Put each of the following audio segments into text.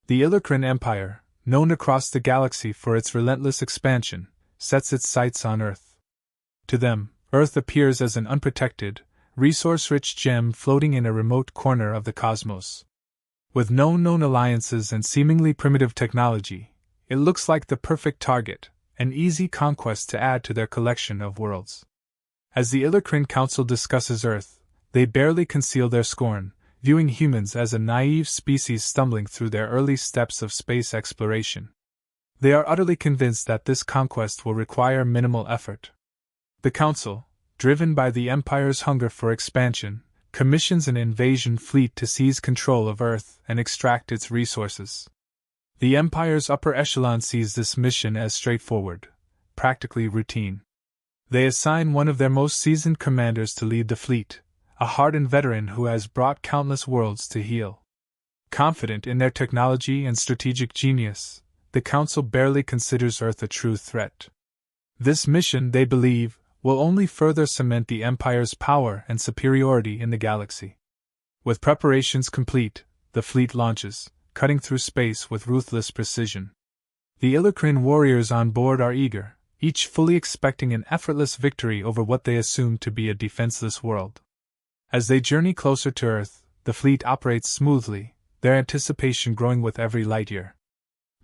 The Illichrin Empire, known across the galaxy for its relentless expansion, sets its sights on Earth. To them, Earth appears as an unprotected, resource-rich gem floating in a remote corner of the cosmos. With no known alliances and seemingly primitive technology, it looks like the perfect target, an easy conquest to add to their collection of worlds. As the Illichrin Council discusses Earth, they barely conceal their scorn, viewing humans as a naive species stumbling through their early steps of space exploration. They are utterly convinced that this conquest will require minimal effort. The Council, driven by the Empire's hunger for expansion, commissions an invasion fleet to seize control of Earth and extract its resources. The Empire's upper echelon sees this mission as straightforward, practically routine. They assign one of their most seasoned commanders to lead the fleet, a hardened veteran who has brought countless worlds to heel. Confident in their technology and strategic genius, the Council barely considers Earth a true threat. This mission, they believe, will only further cement the Empire's power and superiority in the galaxy. With preparations complete, the fleet launches, cutting through space with ruthless precision. The Illichrin warriors on board are eager, each fully expecting an effortless victory over what they assume to be a defenseless world. As they journey closer to Earth, the fleet operates smoothly, their anticipation growing with every light year.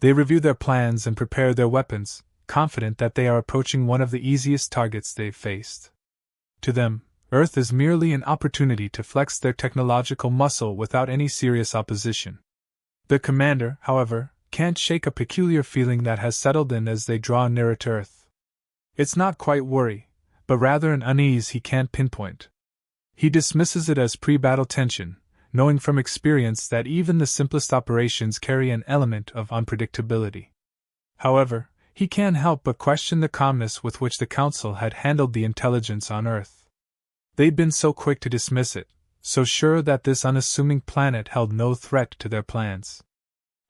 They review their plans and prepare their weapons, confident that they are approaching one of the easiest targets they've faced. To them, Earth is merely an opportunity to flex their technological muscle without any serious opposition. The commander, however, can't shake a peculiar feeling that has settled in as they draw nearer to Earth. It's not quite worry, but rather an unease he can't pinpoint. He dismisses it as pre-battle tension, knowing from experience that even the simplest operations carry an element of unpredictability. However, he can't help but question the calmness with which the Council had handled the intelligence on Earth. They'd been so quick to dismiss it, so sure that this unassuming planet held no threat to their plans.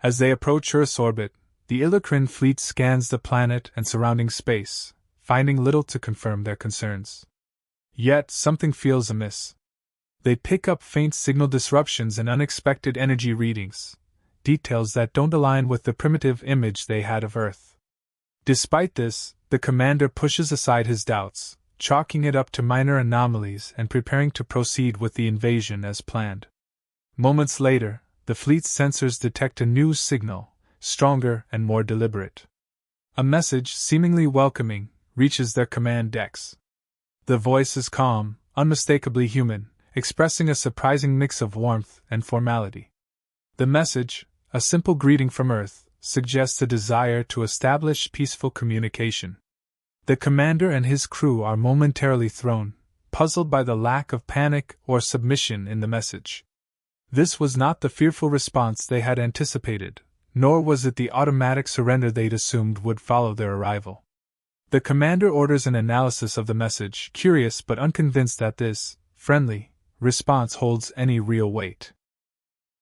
As they approach Earth's orbit, the Illichrin fleet scans the planet and surrounding space, finding little to confirm their concerns. Yet something feels amiss. They pick up faint signal disruptions and unexpected energy readings, details that don't align with the primitive image they had of Earth. Despite this, the commander pushes aside his doubts, chalking it up to minor anomalies and preparing to proceed with the invasion as planned. Moments later, the fleet's sensors detect a new signal, stronger and more deliberate. A message, seemingly welcoming, reaches their command decks. The voice is calm, unmistakably human, expressing a surprising mix of warmth and formality. The message, a simple greeting from Earth, suggests a desire to establish peaceful communication. The commander and his crew are momentarily thrown, puzzled by the lack of panic or submission in the message. This was not the fearful response they had anticipated, nor was it the automatic surrender they'd assumed would follow their arrival. The commander orders an analysis of the message, curious but unconvinced that this, friendly, response holds any real weight.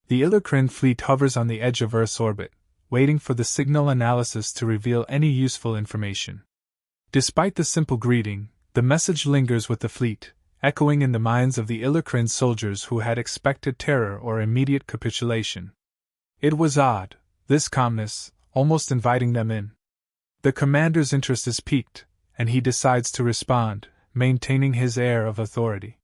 The Illichrin fleet hovers on the edge of Earth's orbit, waiting for the signal analysis to reveal any useful information. Despite the simple greeting, the message lingers with the fleet, echoing in the minds of the Illichrin soldiers who had expected terror or immediate capitulation. It was odd, this calmness, almost inviting them in. The commander's interest is piqued, and he decides to respond, maintaining his air of authority.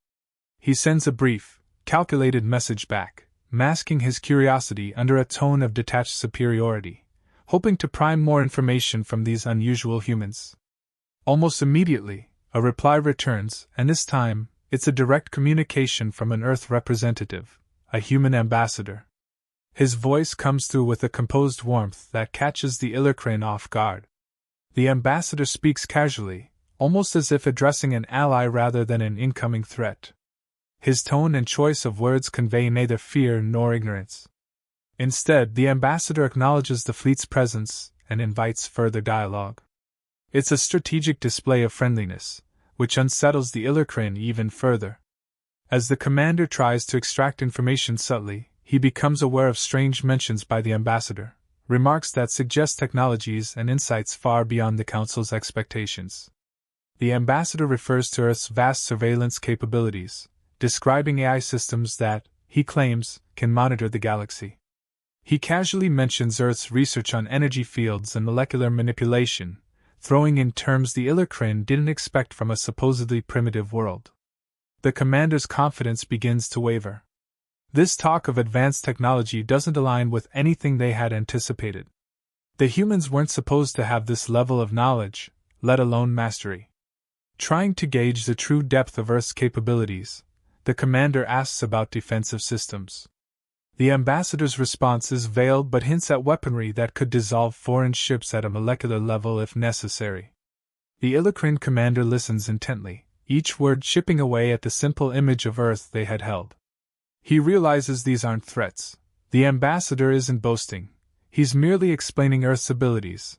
He sends a brief, calculated message back, masking his curiosity under a tone of detached superiority, hoping to prime more information from these unusual humans. Almost immediately, a reply returns, and this time, it's a direct communication from an Earth representative, a human ambassador. His voice comes through with a composed warmth that catches the Illichrin off guard. The ambassador speaks casually, almost as if addressing an ally rather than an incoming threat. His tone and choice of words convey neither fear nor ignorance. Instead, the ambassador acknowledges the fleet's presence and invites further dialogue. It's a strategic display of friendliness, which unsettles the Illichrin even further. As the commander tries to extract information subtly, he becomes aware of strange mentions by the ambassador, remarks that suggest technologies and insights far beyond the Council's expectations. The ambassador refers to Earth's vast surveillance capabilities, describing AI systems that, he claims, can monitor the galaxy. He casually mentions Earth's research on energy fields and molecular manipulation, throwing in terms the Illichrin didn't expect from a supposedly primitive world. The commander's confidence begins to waver. This talk of advanced technology doesn't align with anything they had anticipated. The humans weren't supposed to have this level of knowledge, let alone mastery. Trying to gauge the true depth of Earth's capabilities, the commander asks about defensive systems. The ambassador's response is veiled but hints at weaponry that could dissolve foreign ships at a molecular level if necessary. The Illichrin commander listens intently, each word chipping away at the simple image of Earth they had held. He realizes these aren't threats. The ambassador isn't boasting. He's merely explaining Earth's abilities,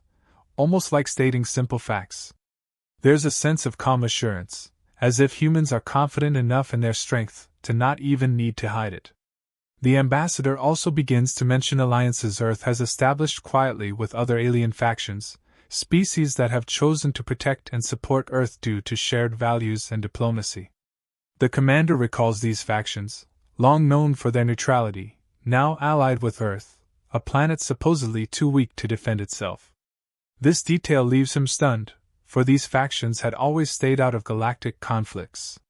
almost like stating simple facts. There's a sense of calm assurance, as if humans are confident enough in their strength to not even need to hide it. The ambassador also begins to mention alliances Earth has established quietly with other alien factions, species that have chosen to protect and support Earth due to shared values and diplomacy. The commander recalls these factions, long known for their neutrality, now allied with Earth, a planet supposedly too weak to defend itself. This detail leaves him stunned, for these factions had always stayed out of galactic conflicts.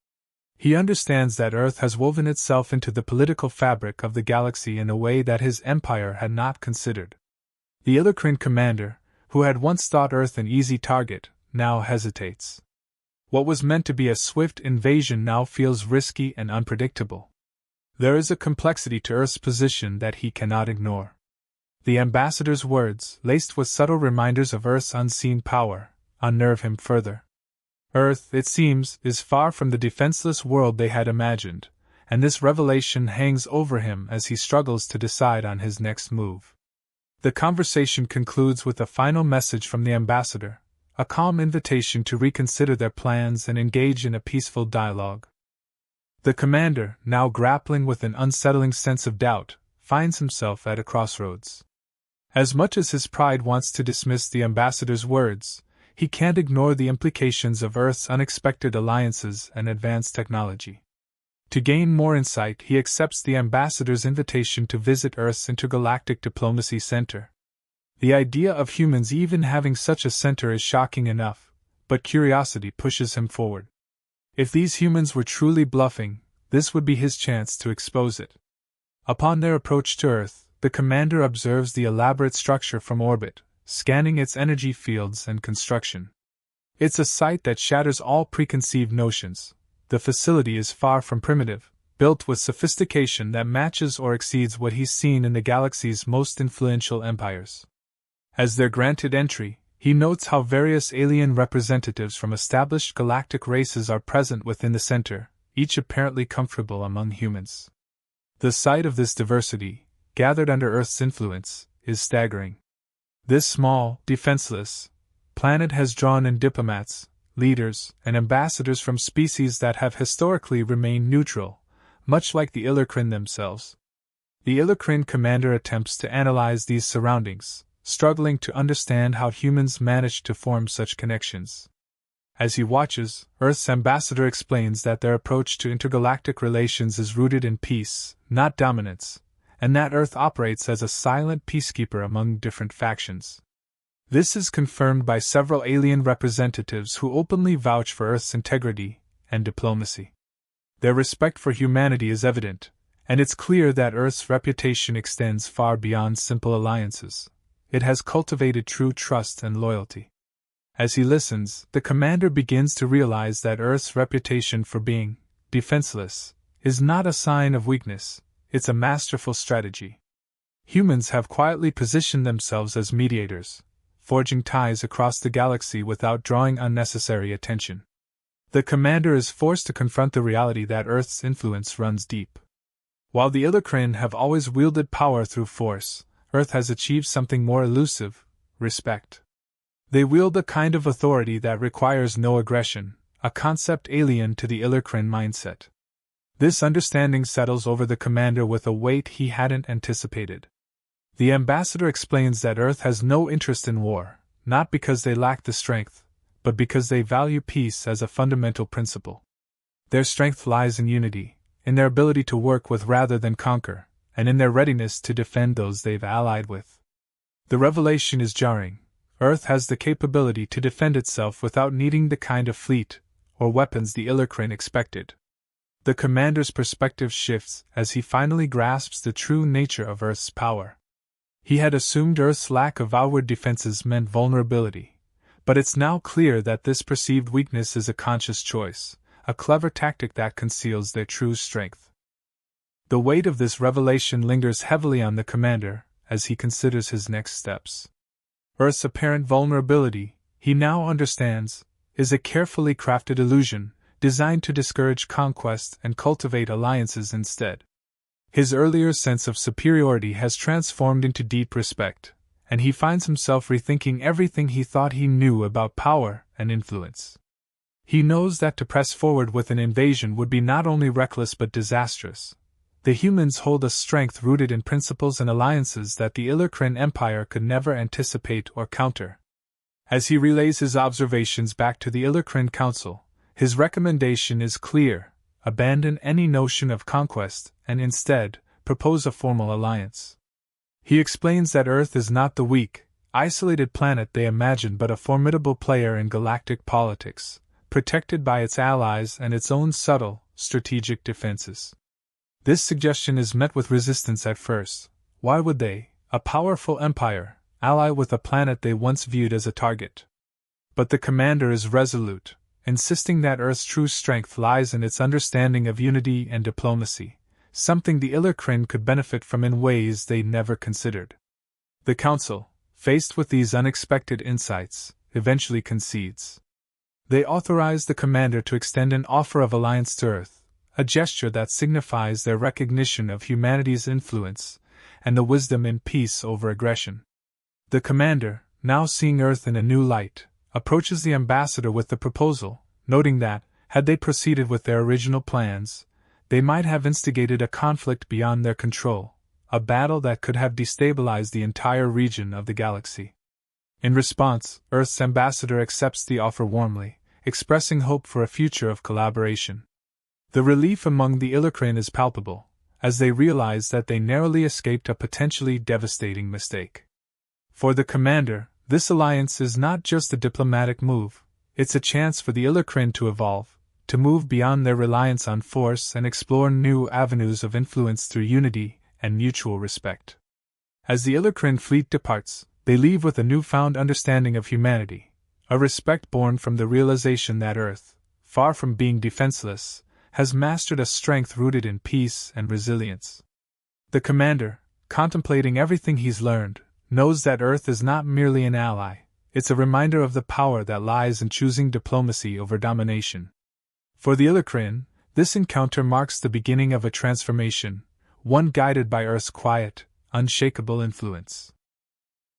He understands that Earth has woven itself into the political fabric of the galaxy in a way that his empire had not considered. The Illichrin commander, who had once thought Earth an easy target, now hesitates. What was meant to be a swift invasion now feels risky and unpredictable. There is a complexity to Earth's position that he cannot ignore. The ambassador's words, laced with subtle reminders of Earth's unseen power, unnerve him further. Earth, it seems, is far from the defenseless world they had imagined, and this revelation hangs over him as he struggles to decide on his next move. The conversation concludes with a final message from the ambassador, a calm invitation to reconsider their plans and engage in a peaceful dialogue. The commander, now grappling with an unsettling sense of doubt, finds himself at a crossroads. As much as his pride wants to dismiss the ambassador's words, he can't ignore the implications of Earth's unexpected alliances and advanced technology. To gain more insight, he accepts the ambassador's invitation to visit Earth's intergalactic diplomacy center. The idea of humans even having such a center is shocking enough, but curiosity pushes him forward. If these humans were truly bluffing, this would be his chance to expose it. Upon their approach to Earth, the commander observes the elaborate structure from orbit, scanning its energy fields and construction. It's a sight that shatters all preconceived notions. The facility is far from primitive, built with sophistication that matches or exceeds what he's seen in the galaxy's most influential empires. As they're granted entry, he notes how various alien representatives from established galactic races are present within the center, each apparently comfortable among humans. The sight of this diversity, gathered under Earth's influence, is staggering. This small, defenseless planet has drawn in diplomats, leaders, and ambassadors from species that have historically remained neutral, much like the Illichrin themselves. The Illichrin commander attempts to analyze these surroundings, struggling to understand how humans managed to form such connections. As he watches, Earth's ambassador explains that their approach to intergalactic relations is rooted in peace, not dominance, and that Earth operates as a silent peacekeeper among different factions. This is confirmed by several alien representatives who openly vouch for Earth's integrity and diplomacy. Their respect for humanity is evident, and it's clear that Earth's reputation extends far beyond simple alliances. It has cultivated true trust and loyalty. As he listens, the commander begins to realize that Earth's reputation for being defenseless is not a sign of weakness. It's a masterful strategy. Humans have quietly positioned themselves as mediators, forging ties across the galaxy without drawing unnecessary attention. The commander is forced to confront the reality that Earth's influence runs deep. While the Illichrin have always wielded power through force, Earth has achieved something more elusive: respect. They wield a kind of authority that requires no aggression, a concept alien to the Illichrin mindset. This understanding settles over the commander with a weight he hadn't anticipated. The ambassador explains that Earth has no interest in war, not because they lack the strength, but because they value peace as a fundamental principle. Their strength lies in unity, in their ability to work with rather than conquer, and in their readiness to defend those they've allied with. The revelation is jarring. Earth has the capability to defend itself without needing the kind of fleet or weapons the Illucrin expected. The commander's perspective shifts as he finally grasps the true nature of Earth's power. He had assumed Earth's lack of outward defenses meant vulnerability, but it's now clear that this perceived weakness is a conscious choice, a clever tactic that conceals their true strength. The weight of this revelation lingers heavily on the commander as he considers his next steps. Earth's apparent vulnerability, he now understands, is a carefully crafted illusion designed to discourage conquest and cultivate alliances instead. His earlier sense of superiority has transformed into deep respect, and he finds himself rethinking everything he thought he knew about power and influence. He knows that to press forward with an invasion would be not only reckless but disastrous. The humans hold a strength rooted in principles and alliances that the Illucrin Empire could never anticipate or counter. As he relays his observations back to the Illucrin Council, his recommendation is clear: abandon any notion of conquest and instead propose a formal alliance. He explains that Earth is not the weak, isolated planet they imagine but a formidable player in galactic politics, protected by its allies and its own subtle, strategic defenses. This suggestion is met with resistance at first. Why would they, a powerful empire, ally with a planet they once viewed as a target? But the commander is resolute, insisting that Earth's true strength lies in its understanding of unity and diplomacy, something the Illucrin could benefit from in ways they never considered. The Council, faced with these unexpected insights, eventually concedes. They authorize the commander to extend an offer of alliance to Earth, a gesture that signifies their recognition of humanity's influence and the wisdom in peace over aggression. The commander, now seeing Earth in a new light, approaches the ambassador with the proposal, noting that, had they proceeded with their original plans, they might have instigated a conflict beyond their control, a battle that could have destabilized the entire region of the galaxy. In response, Earth's ambassador accepts the offer warmly, expressing hope for a future of collaboration. The relief among the Illucrin is palpable, as they realize that they narrowly escaped a potentially devastating mistake. For the commander, this alliance is not just a diplomatic move, it's a chance for the Illucrin to evolve, to move beyond their reliance on force and explore new avenues of influence through unity and mutual respect. As the Illucrin fleet departs, they leave with a newfound understanding of humanity, a respect born from the realization that Earth, far from being defenseless, has mastered a strength rooted in peace and resilience. The commander, contemplating everything he's learned, knows that Earth is not merely an ally, it's a reminder of the power that lies in choosing diplomacy over domination. For the Illucrin, this encounter marks the beginning of a transformation, one guided by Earth's quiet, unshakable influence.